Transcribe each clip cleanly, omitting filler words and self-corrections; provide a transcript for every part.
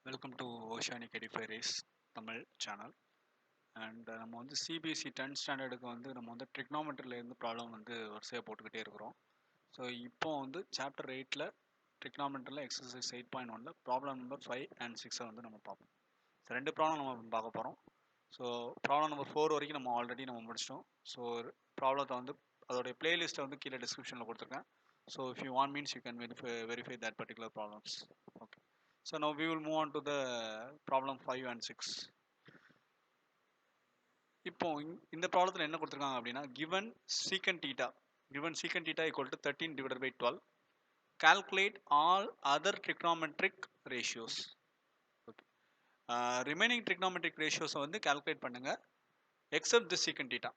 Welcome to Oceanic Edifiers Tamil channel. And நம்ம வந்து CBSE 10th ஸ்டாண்டர்டுக்கு வந்து நம்ம வந்து ட்ரிக்னாமெட்ரிலேருந்து ப்ராப்ளம் வந்து வரிசையாக போட்டுக்கிட்டே இருக்கிறோம். ஸோ இப்போ வந்து சாப்டர் 8ல் ட்ரிக்னாமெட்ரியில் எக்ஸசைஸ் 8.1ல் ப்ராப்ளம் நம்பர் 5 and 6 வந்து நம்ம பார்ப்போம். ஸோ 2 ப்ராப்ளம் நம்ம பார்க்க போகிறோம். ஸோ ப்ராப்ளம் நம்பர் 4 வரைக்கும் நம்ம ஆல்ரெடி நம்ம முடிச்சிட்டோம். ஸோ ப்ராப்ளத்தை வந்து அதோடைய பிளேலிஸ்ட்டை வந்து கீழே டிஸ்கிரிப்ஷனில் கொடுத்துருக்கேன். So if you want means you can verify that particular problems. Okay. So now we will move on to the problem 5 and 6. இப்போ இந்த ப்ராப்ளத்தில் என்ன கொடுத்துருக்காங்க அப்படின்னா given secant theta equal to 13 divided by 12, calculate all other trigonometric ratios. Okay. Remaining trigonometric ratios வந்து calculate பண்ணுங்க except the secant theta.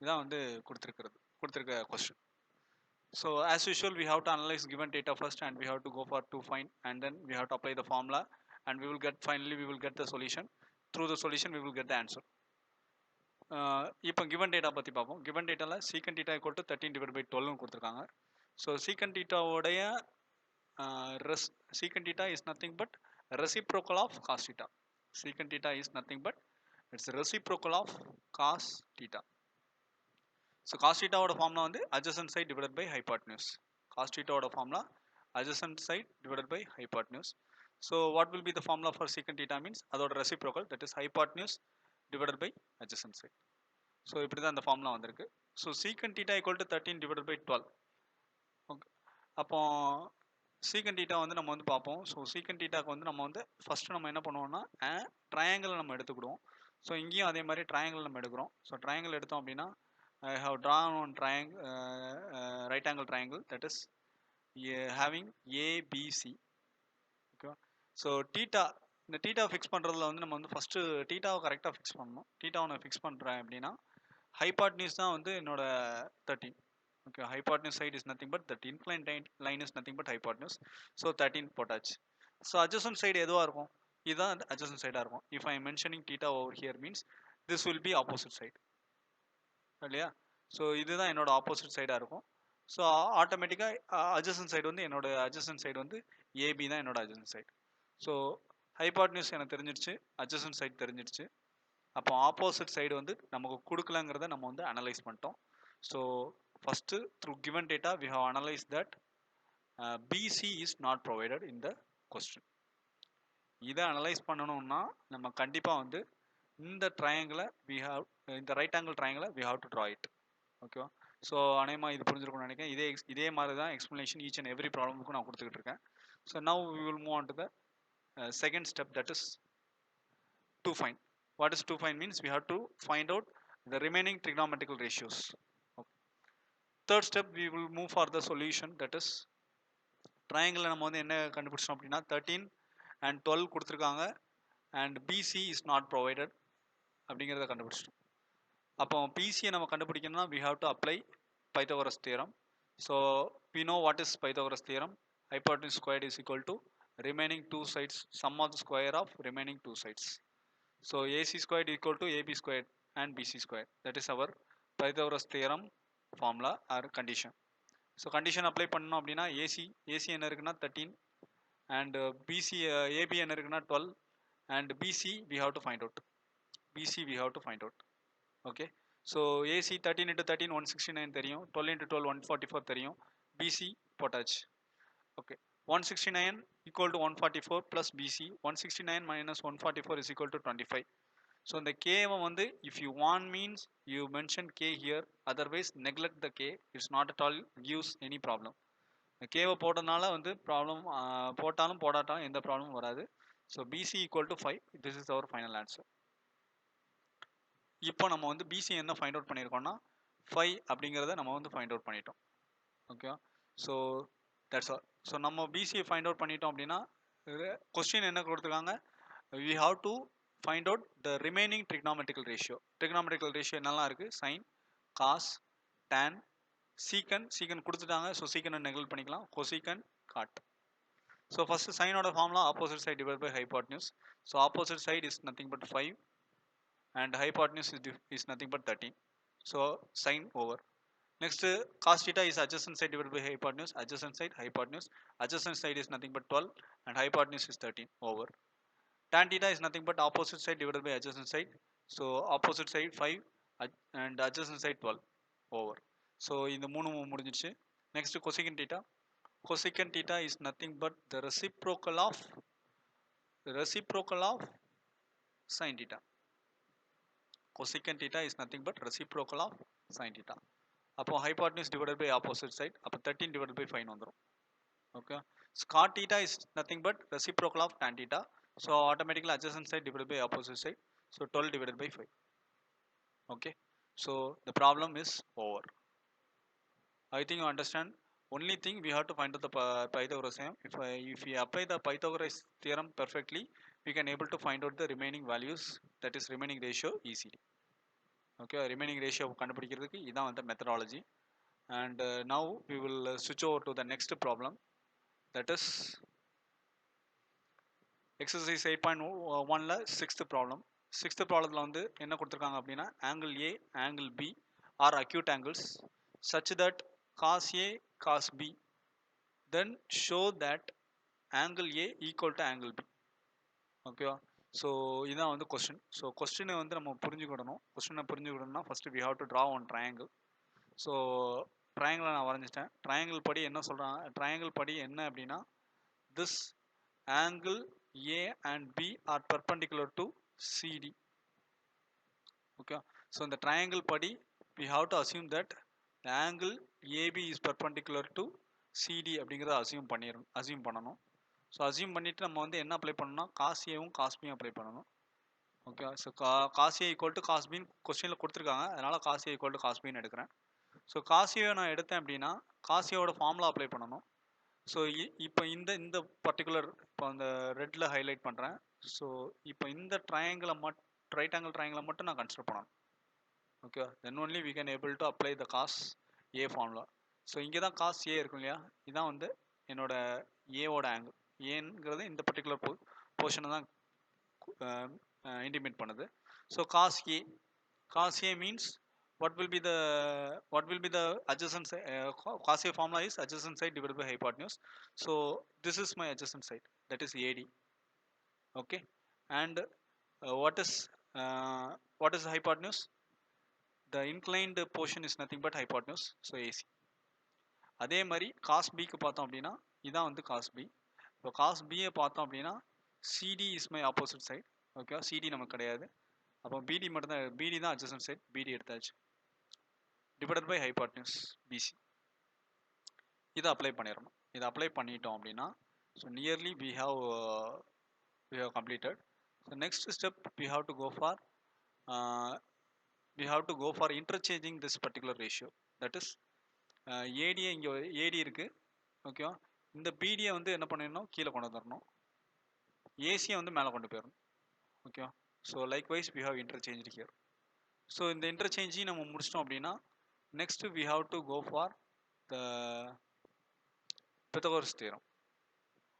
இதான் வந்து கொடுத்துருக்க question. So as usual we have to analyze given data first and we have to go for to find and then we have to apply the formula and we will get the solution. Through the solution we will get the answer. இப்போ given data பற்றி பார்ப்போம். given dataல secant theta equal to 13 divided by 12 கொடுத்துருக்காங்க. So secant theta உடைய secant theta is nothing but reciprocal of cos theta. secant theta is nothing but it's reciprocal of cos theta. So cos theta ஓட formula வந்து adjacent side divided by hypotenuse. Cos theta ஓட formula adjacent side divided by hypotenuse. So what will be the formula for secant theta means அதோட reciprocal, that is hypotenuse divided by adjacent side. So இப்படி தான் அந்த formula வந்திருக்கு. So secant theta equal to 13 divided by 12. Okay. அப்போ secant theta வந்து நம்ம வந்து பார்ப்போம். ஸோ secant thetaக்கு வந்து நம்ம வந்து ஃபர்ஸ்ட் நம்ம என்ன பண்ணுவோம்னா ட்ரையாங்கிள் நம்ம எடுத்துக்கிடுவோம். ஸோ இங்கேயும் அதே மாதிரி ட்ரையாங்கிள் நம்ம எடுக்கிறோம். ஸோ ட்ரையாங்கிள் எடுத்தோம் அப்படின்னா I have drawn one triangle, right angle triangle, that is having ABC. Okay. So theta, இந்த theta ஃபிக்ஸ் பண்ணுறதுல வந்து நம்ம வந்து ஃபஸ்ட்டு thetaவை கரெக்டாக ஃபிக்ஸ் பண்ணணும். thetaவை நான் ஃபிக்ஸ் பண்ணுறேன் அப்படின்னா hypotenuse தான் வந்து என்னோட 13. Okay, hypotenuse side is nothing but that inclined line is nothing but hypotenuse. So 13 போட்டாச்சு. ஸோ adjacent side எதுவாக இருக்கும்? இதுதான் adjacent சைடாக இருக்கும். If I am mentioning theta over here means this will be opposite side. இல்லையா? So இதுதான் என்னோட opposite சைடாக இருக்கும். ஸோ ஆட்டோமேட்டிக்காக அட்ஜசன்ட் சைடு வந்து என்னோட அட்ஜசன்ட் சைடு வந்து ஏபி தான் என்னோட அட்ஜசன்ட் சைடு. ஸோ ஹைபாட்னியூஸ் எனக்கு தெரிஞ்சிடுச்சு, அட்ஜசன்ட் சைடு தெரிஞ்சிடுச்சு. அப்போ ஆப்போசிட் சைடு வந்து நமக்கு கொடுக்கலங்கிறத நம்ம வந்து அனலைஸ் பண்ணிட்டோம். So first through given data we have analyse that BC is not provided in the question. இதை அனலைஸ் பண்ணணும்னா நம்ம கண்டிப்பாக வந்து இந்த ட்ரையாங்கிளை இந்த ரைட் ஆங்கிள் ட்ரையாங்கிளை we have to draw it. ஓகேவா? ஸோ அநேகமாக இது புரிஞ்சிருக்கும்னு நினைக்கிறேன். இதே மாதிரி தான் எக்ஸ்ப்ளனேஷன் ஈச் அண்ட் எவ்ரி ப்ராப்ளமுக்கும் நான் கொடுத்துக்கிட்டு இருக்கேன். So now we will move on to the second step, that is to find. What is to find means we have to find out the remaining trigonometrical ratios. Third step we will move for the solution, that is ட்ரையாங்கிளில் நம்ம வந்து என்ன கண்டுபிடிச்சோம் அப்படின்னா 13 and 12 கொடுத்துருக்காங்க and BC is not provided அப்படிங்கிறத கண்டுபிடிச்சிட்டோம். அப்போ பிசியை நம்ம கண்டுபிடிக்கணும்னா we have to apply Pythagoras theorem. So we know what is Pythagoras theorem. Hypotenuse squared is equal to remaining two sides, sum of the square of remaining two sides. So AC squared equal to AB squared and BC squared. That is our Pythagoras theorem formula or condition. So condition apply பண்ணணும் அப்படின்னா AC என்ன இருக்குன்னா 13 and BC AB என்ன இருக்குன்னா 12 and BC we have to find out. BC we have to find out. Okay. So AC 13 into 13 169 தெரியும், 12 into 12 144 தெரியும், BC போட்டாச்சு. Okay. 169 equal to 144 plus BC, 169 minus 144 is equal to 25. So இந்த K வந்து if you want means you mention K here, otherwise neglect the K, it's not at all gives any problem. இந்த K போட்டனால வந்து problem போட்டாலும் போடாட்டாலும் எந்த ப்ராப்ளமும் வராது. So BC equal to 5, this is our final answer. இப்போ நம்ம வந்து பிசி என்ன ஃபைண்ட் அவுட் பண்ணியிருக்கோம்னா 5 அப்படிங்கிறத நம்ம வந்து ஃபைண்ட் அவுட் பண்ணிட்டோம். ஓகேவா? So that's all. ஸோ நம்ம பிசியை ஃபைண்ட் அவுட் பண்ணிட்டோம் அப்படின்னா கொஸ்டின் என்ன கொடுத்துருக்காங்க, we have to find out the remaining trigonometrical ratio. trigonometrical ratio என்னெல்லாம் இருக்குது? சைன், காஸ், டேன், சீக்கன் கொடுத்துட்டாங்க. ஸோ சீக்கனை நெகல் பண்ணிக்கலாம், கொசீக்கன், காட். ஸோ ஃபர்ஸ்ட் சைனோட formula opposite side divide by hypotenuse. So opposite side is nothing but 5 and hypotenuse is nothing but 13. So sin over. Next cos theta is adjacent side divided by hypotenuse, adjacent side hypotenuse, adjacent side is nothing but 12 and hypotenuse is 13 over. tan theta is nothing but opposite side divided by adjacent side. So opposite side 5 and adjacent side 12 over. So இந்த மூணு முடிஞ்சிச்சு. Next cosecant theta. Cosecant theta is nothing but the reciprocal of sin theta. Cosecant theta is nothing but reciprocal of sin theta. அப்போ hypotenuse divided by opposite side, அப்போ 13 divided by 5 வந்துரும். Okay. So cot theta is nothing but reciprocal of tan theta. So automatically adjacent side divided by opposite side. So 12 divided by 5. Okay. So the problem is over. I think you understand. Only thing we have to find out the Pythagoras theorem. If we apply the Pythagoras theorem perfectly, we can able to find out the remaining values, that is remaining ratio easily. Okay, remaining ratio கண்டுபிடிக்கிறதுக்கு இதான் வந்து methodology. And now we will switch over to the next problem, that is exercise 8.1 ல 6th problem. 6th problemல வந்து என்ன கொடுத்திருக்காங்க அப்படின்னா angle A, angle B are acute angles such that cos A, cos B, then show that angle A equal to angle B. ஓகேவா? So இதான் வந்து question. So கொஸ்டினை வந்து நம்ம புரிஞ்சுக்கிடணும். கொஸ்டினை புரிஞ்சுக்கிடணும்னா first we have to draw one triangle. So ட்ரையாங்கிளை நான் வரைஞ்சிட்டேன். ட்ரையாங்கிள் படி என்ன சொல்கிறாங்க, ட்ரையாங்கிள் படி என்ன அப்படின்னா this angle A and B are perpendicular to CD. Okay, so in the triangle padi we have to assume that the angle AB is perpendicular to CD அப்படிங்கறத assume பண்ணணும். So assume பண்ணிட்டு நம்ம வந்து என்ன apply பண்ணனும்னா cos A வும் cos B apply பண்ணணும். Okay, so cos A equal to cos B क्वेश्चनல கொடுத்திருக்காங்க. அதனால cos A equal to cos B ன்னு எடுக்கிறேன். So cos A நான் எடுத்தேன் அப்படினா cos A ஓட ஃபார்முலா அப்ளை பண்ணணும். ஸோ இப்போ இந்த பர்டிகுலர் இப்போ அந்த ரெட்டில் ஹைலைட் பண்ணுறேன். ஸோ இப்போ இந்த ட்ரையாங்கிளை ரைட் ஆங்கிள் ட்ரையாங்கிளை மட்டும் நான் கன்சிடர் பண்ணணும். Okay, then only we can able to apply the cos A formula. So இங்கே தான் காஸ் ஏ இருக்கும் இல்லையா, இதுதான் வந்து என்னோட ஏவோட ஆங்கிள். ஏங்கிறது இந்த பர்டிகுலர் போர்ஷனை தான் இன்டிமேட் பண்ணுது. So cos A means what will be the adjacent side? Cos A formula is adjacent side divided by hypotenuse. So this is my adjacent side, that is AD. Okay, and what is the hypotenuse? The inclined portion is nothing but hypotenuse, so AC. அதே மாதிரி cos B க்கு பார்த்தோம் அப்படின்னா இதான் வந்து cos B. இப்போ cos B யை பார்த்தோம் அப்படின்னா CD is my opposite side. Okay, CD நமக்கு கிடையாது. அப்போ BD மட்டும் தான், BD தான் adjacent side, BD எடுத்தாச்சு. divided by hypotenuse BC. இதை அப்ளை பண்ணிடணும். இதை அப்ளை பண்ணிட்டோம் அப்படின்னா so nearly we have completed. So next step we have to go for interchanging this particular ratio, that is AD இங்கே AD இருக்கு. ஓகேவா, இந்த BDயை வந்து என்ன பண்ணிடணும், கீழே கொண்டு வந்துடணும். ஏசியை வந்து மேலே கொண்டு போயிடணும். ஓகேவா, so likewise we have interchanged here. So இந்த இன்டர்சேஞ்சையும் நம்ம முடிச்சிட்டோம் அப்படின்னா next we have to go for the Pythagoras theorem.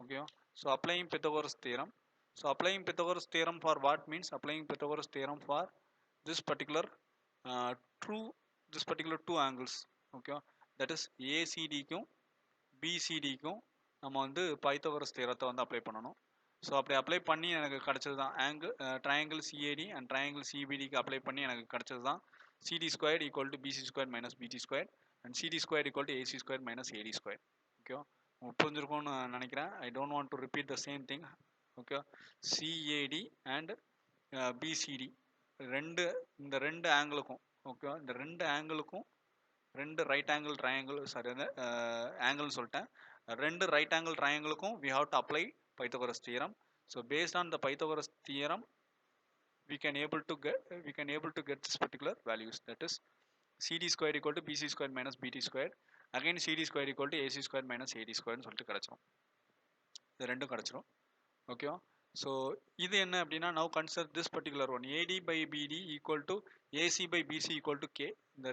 Okay, so applying Pythagoras theorem. So applying Pythagoras theorem for what means applying Pythagoras theorem for this particular two angles. Okay, that is ACD க்கும் BCD க்கும் நம்ம வந்து Pythagoras theorத்தை வந்து apply பண்ணணும். So அப்படி apply பண்ணி எனக்கு கிடைச்சது தான் ட்ரையாங்கிள் CAD அண்ட் ட்ரையாங்கிள் CBDக்கு அப்ளை பண்ணி எனக்கு கிடைச்சது தான் CD squared equal to BC squared minus BT squared and CD squared equal to AC squared minus AD squared. Okay, புரிஞ்சிருக்கும்னு நினைக்கிறேன். I don't want to repeat the same thing. Okay, CAD and BCD இந்த ரெண்டு ஆங்கிளுக்கும், okay, இந்த ரெண்டு ஆங்கிளுக்கும் ரெண்டு right angle triangle ஆங்கிள்னு சொல்லிட்டேன். ரெண்டு ரைட் ஆங்கிள் ட்ரையாங்கிளுக்கும் we have to apply Pythagoras theorem. So based on the Pythagoras theorem we can able to get this particular values, that is CD squared equal to BC squared minus BT squared, again CD squared equal to AC squared minus AD squared னு சொல்லிட்டு கிடைச்சிரும். இது ரெண்டும் கிடைச்சிரும். ஓகேவா, so இது என்ன அப்படின்னா now consider this particular one, AD by BD equal to AC by BC equal to K. இந்த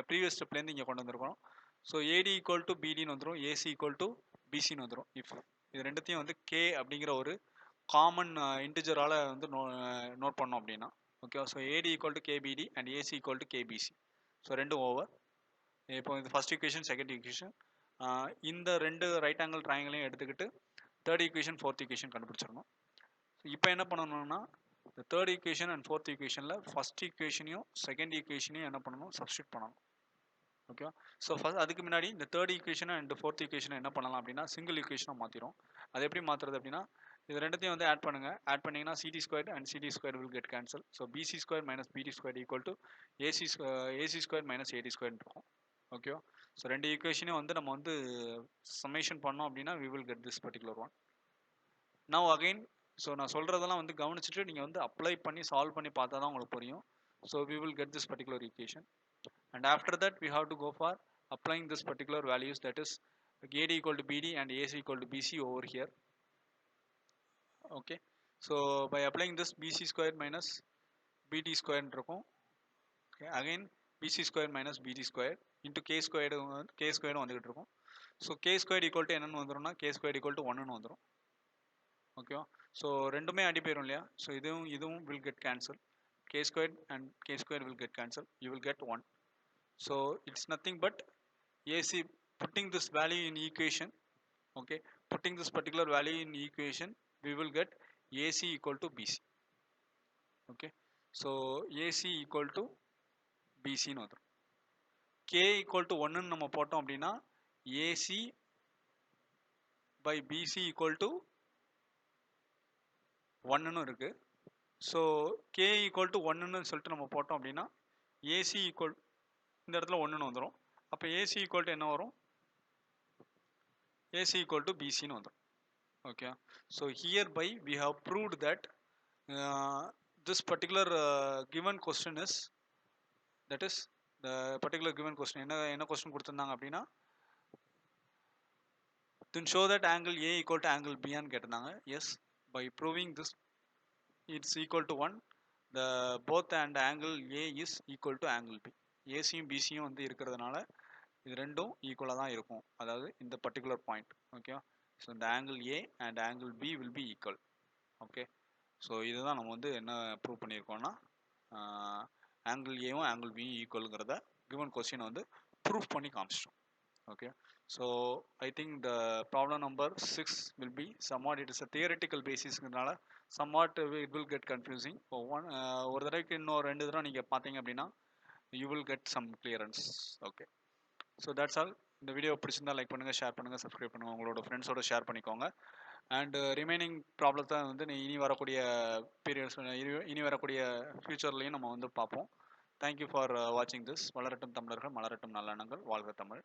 ப்ரீவியஸ் ஸ்டெப்லேருந்து இங்கே கொண்டு வந்திருக்கோம். ஸோ AD equal to BDன்னு வந்துடும், AC equal to BCன்னு வந்துடும். இஃப் இது ரெண்டுத்தையும் வந்து K அப்படிங்கிற ஒரு காமன் இன்டிஜரால் வந்து நோட் பண்ணோம் அப்படின்னா okay. So AD equal to KBD and AC equal to KBC. So ரெண்டும் ஓவர். இப்போ இது ஃபர்ஸ்ட் ஈக்குவேஷன், செகண்ட் ஈக்குவேஷன், இந்த ரெண்டு ரைட் ஆங்கிள் ட்ரையாங்கிளையும் எடுத்துக்கிட்டு தேர்ட் ஈக்குவேஷன் ஃபோர்த் ஈக்குவேஷன் கண்டுபிடிச்சிடணும். இப்போ என்ன பண்ணணும்னா இந்த தேர்ட் ஈக்குவேஷன் அண்ட் ஃபோர்த் ஈக்குவேஷனில் ஃபர்ஸ்ட் ஈக்குவேஷனையும் செகண்ட் ஈக்குவேஷனையும் என்ன பண்ணணும் சப்ஸ்டியூட் பண்ணணும். ஓகேவா? ஸோ ஃபர்ஸ்ட் அதுக்கு முன்னாடி இந்த தேர்ட் ஈக்குவேஷன் அண்ட் ஃபோர்த் ஈக்குவேஷனை என்ன பண்ணலாம் அப்படின்னா சிங்கிள் ஈக்குவேஷனாக மாற்றிடும். அது எப்படி மாற்றுறது அப்படின்னா இது ரெண்டுத்தையும் வந்து ஆட் பண்ணுங்க. ஆட் பண்ணீங்கன்னா CD square and CD square will get cancel. So BC square minus BD square equal to AC square minus AD square இருக்கும். ஓகேவா? ஸோ ரெண்டு ஈக்குவேஷனையும் வந்து நம்ம வந்து சம்மேஷன் பண்ணோம் அப்படின்னா we will get this particular one. Now again so நான் சொல்கிறதெல்லாம் வந்து கவனிச்சுட்டு நீங்கள் வந்து அப்ளை பண்ணி சால்வ் பண்ணி பார்த்தா தான் உங்களுக்கு புரியும். So we will get this particular equation. And after that we have to go for applying this particular values, that is AD equal to BD and AC equal to BC over here. Okay, so by applying this BC square minus BD square இருக்கும். Okay, again BC square minus BD square into K squared வந்துகிட்டு இருக்கும். So K squared equal to என்னன்னு வந்துரும்னா K squared equal to 1ன்னு வந்துரும். ஓகேவா? So ரெண்டுமே அடி போயிடும் இல்லையா? ஸோ இதுவும் will get cancel. K squared and K squared will get cancel. You will get 1. So it's nothing but AC putting this value in equation. Okay, putting this particular value in equation we will get AC equal to BC. Okay, so AC equal to BC ன்னு வந்துரும். K equal to 1 நம்ம போட்டோம் அப்படின்னா AC by BC equal to 1ன்னு இருக்கு. So K equal to 1ன்னு சொல்லிட்டு நம்ம போட்டோம் அப்படின்னா AC equal இந்த இடத்துல 1ன்னு வந்துடும். அப்போ AC equal to என்ன வரும்? AC equal to BC ன்னு வந்துடும். Okay, so hereby we have proved that this particular given question is, that is the particular given question என்ன question கொடுத்திருந்தாங்க அப்படின்னா to show that angle A equal to angle B ன்னு கேட்டிருந்தாங்க. Yes, by proving this it's equal to 1, the both and angle A is equal to angle B. ACயும் BCயும் வந்து இருக்கிறதுனால இது ரெண்டும் ஈக்குவலாக தான் இருக்கும், அதாவது இந்த பர்டிகுலர் பாயிண்ட். ஓகே, ஸோ இந்த angle A and angle B will be equal. Okay, so இதுதான் நம்ம வந்து என்ன ப்ரூவ் பண்ணியிருக்கோம்னா ஆங்கிள் ஏவும் ஆங்கிள் பியும் ஈக்குவலுங்கிறத கிவன் கொஸ்டின் வந்து ப்ரூவ் பண்ணி காமிச்சிட்டோம். Okay, so I think the problem number 6 will be somewhat it is a theoretical பேசிஸ்ங்கிறதுனால somewhat it will get confusing. ஒரு தடவைக்கு இன்னும் 2 தடவை நீங்கள் பார்த்தீங்க அப்படின்னா you will get some clearance. Okay, so that's all. இந்த வீடியோ பிடிச்சிருந்தா லைக் பண்ணுங்கள், ஷேர் பண்ணுங்கள், சப்ஸ்கிரைப் பண்ணுங்கள், உங்களோட ஃப்ரெண்ட்ஸோட ஷேர் பண்ணிக்கோங்க. அண்ட் ரிமைனிங் ப்ராப்ளத்தை வந்து இனி வரக்கூடிய பீரியட்ஸ் இனி வரக்கூடிய ஃபியூச்சர்லையும் நம்ம வந்து பார்ப்போம். தேங்க்யூ ஃபார் வாட்சிங் திஸ். வளரட்டும் தமிழர்கள், மலரட்டும் நல்லெண்ணங்கள், வாழ்க தமிழ்.